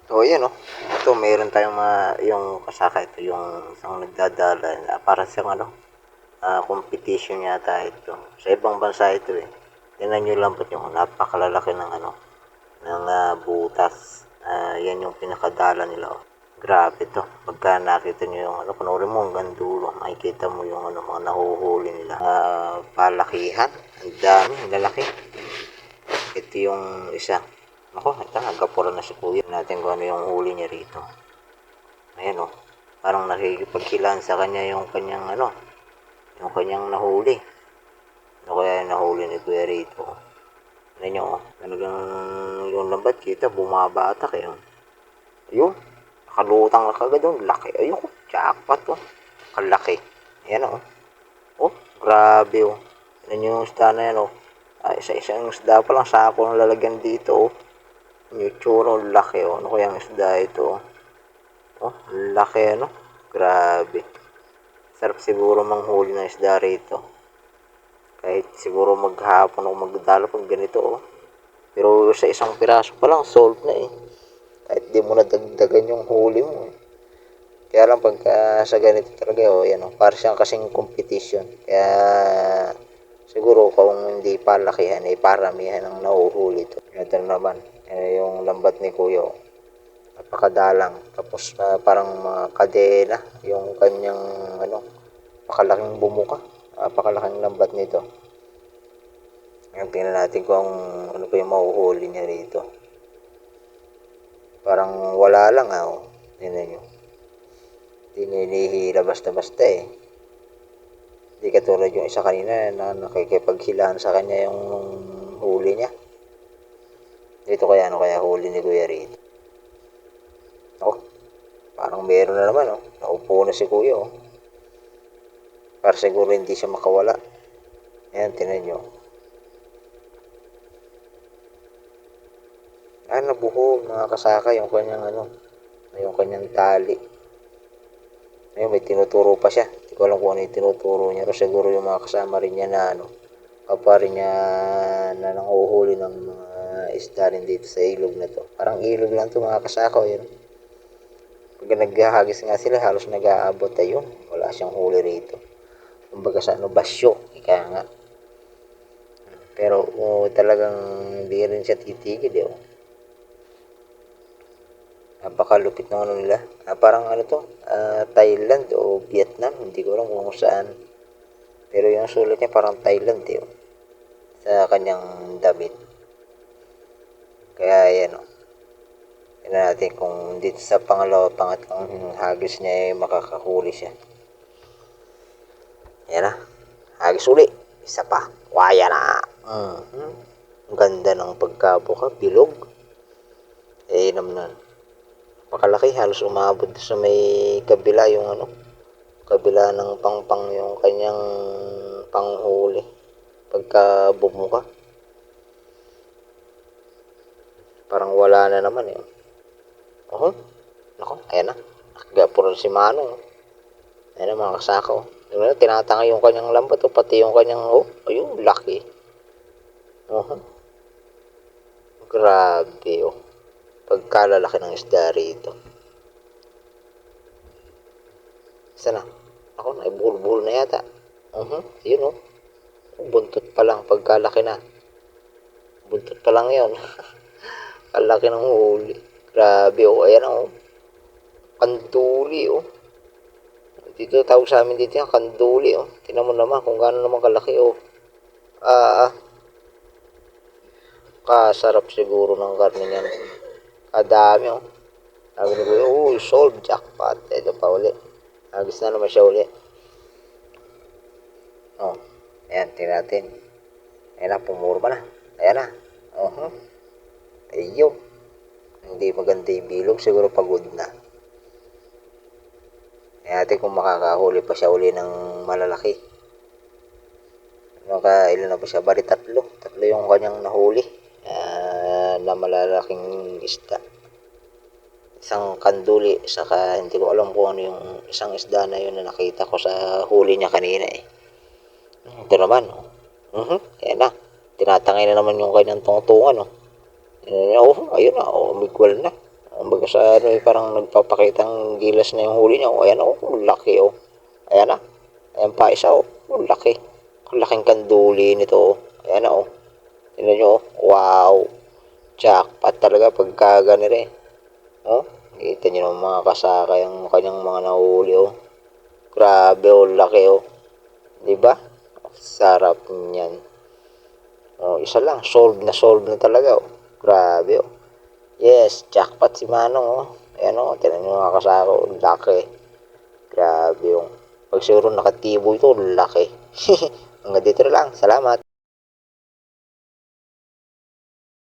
So, ayan oh. Ito, mayroon tayong yung kasaka. Ito yung isang nagdadala na para sa competition yata ito. Sa ibang bansa ito eh. Tingnan nyo lang po yung napakalalaki ng ng butas. Yan yung pinakadala nila oh. Grabe to. Pagka nakita nyo yung panoorin mo hanggang dulo, makikita mo yung mga nahuhuli nila. Palakihan. Ang dami, ang lalaki. Ito yung isa. Ako, ito, nagkapura na si kuya. Natin kung ano yung huli niya rito. Ayan o. Parang nakikipagkilan sa kanya yung kanyang yung kanyang nahuli. Ano kaya yung nahuli ni kuya rito? Ano nyo o. Talagang yung lambat kita, bumabatak eh. Ayun. Nakalutang na kagad yung laki. Ayun ko, jackpot o. Kalaki. Ayan o. Oh, grabe o. Ano yung isda na yan o. Isa-isang isda pa lang sako ng lalagyan dito oh. Yung tsura, laki oh. Ano kaya ang isda ito oh? Laki ano. Grabe. Sarap siguro manghuli ng isda rito. Kahit siguro maghapon o magdalo pag ganito oh. Pero sa isang piraso pa lang, solve na eh. Kahit di mo na dagdagan yung huli mo eh. Kaya lang pagka sa ganito talaga oh, yan oh. Para siyang kasing competition. Kaya siguro kung hindi palakihan ay paramihan ang nahuhuli ito. Ito naman, yung lambat ni Kuya. Napakadalang. Tapos parang mga kadena yung kanyang napakalaking bumuka. Napakalaking lambat nito. Ngayon tingnan natin kung ano pa yung mahuhuli niya rito. Parang wala lang oh. Tingnan nyo. Hindi basta-basta eh. Hindi katulad yung isa kanina na nakikipaghilahan sa kanya yung huli niya. Dito kaya ano kaya huli ni Kuya rito? Oh, parang meron na naman oh. Naupo na si Kuya oh. Para siguro hindi siya makawala. Ayan, tinan nyo. Nabuhog, mga kasaka yung kanyang yung kanyang tali. Ayun, may tinuturo pa siya. Hindi ko alam kung ano yung tinuturo niya. Pero siguro yung mga kasama rin niya na kapwa rin niya na nanguhuli ng mga isda rin dito sa ilog na to. Parang ilog lang to mga kasaka. Yun. Pag naghahagis nga sila, halos nag-aabot ayun. Wala siyang huli rito. Kumbaga sa basyo. Ika nga. Pero talagang hindi rin siya titigil. Napakalupit ng nila. Parang Thailand o Vietnam. Hindi ko alam kung saan. Pero yung sulat niya parang Thailand sa kanyang damit. Kaya yan o. Tignan natin kung dito sa pangatlong hagis niya ay makakahuli siya. Yan na. Hagis uli. Isa pa. Waya na. Ang ganda ng pagkabuka. Bilog. Naman. Makalaki. Halos umabot sa may kabila yung kabila ng pangpang yung kanyang panghuli. Pagka bumuka. Parang wala na naman eh. Nako, ayan na. Nakagapuro si Manong. Ayan na mga kasako. Tinatanga yung kanyang lambat pati yung kanyang ayun, laki. Grabe pagkalalaki ng isda rito. Isa na. Ako, naibuhol-buhol na yata. Ayun buntot pa lang pagkalaki na. Buntot pa lang yun. Kalaki ng huli. Grabe ayan kanduli dito tawag sa amin dito yung kanduli tingnan mo naman kung gaano naman kalaki kasarap siguro ng karne niyan kadami sabi ni Kuya solve jackpot ito pa uli agis na naman siya uli ayan tingnan natin ayan na pumurma na ayan na ayun hindi maganda yung bilog siguro pagod na. Natin kung makakahuli pa siya uli ng malalaki. Ilan na pa siya? Bali tatlo yung kanyang nahuli na malalaking isda. Isang kanduli, saka hindi ko alam kung ano yung isang isda na yun na nakita ko sa huli niya kanina eh. Ito naman ayan na. Tinatangay na naman yung kanyang tungtungan ayun na, umigwal na. Kumbaga sa ano, parang nagpapakitang gilas na yung huli niya. Ayan laki Ayan na. Ayan pa isa laki. Ang laking kanduli nito Ayan na Tingnan nyo Wow. Jackpot talaga pagka ganito Kita nyo ng mga kasaka yung kanyang mga nahuli Grabe laki Diba? Sarap niyan. Isa lang. Solve na talaga Grabe Yes, jackpot si Manong Ayan tingnan nyo mga kasaka laki. Grabe pag siguro nakatibo ito, laki. Hanggang dito na lang. Salamat.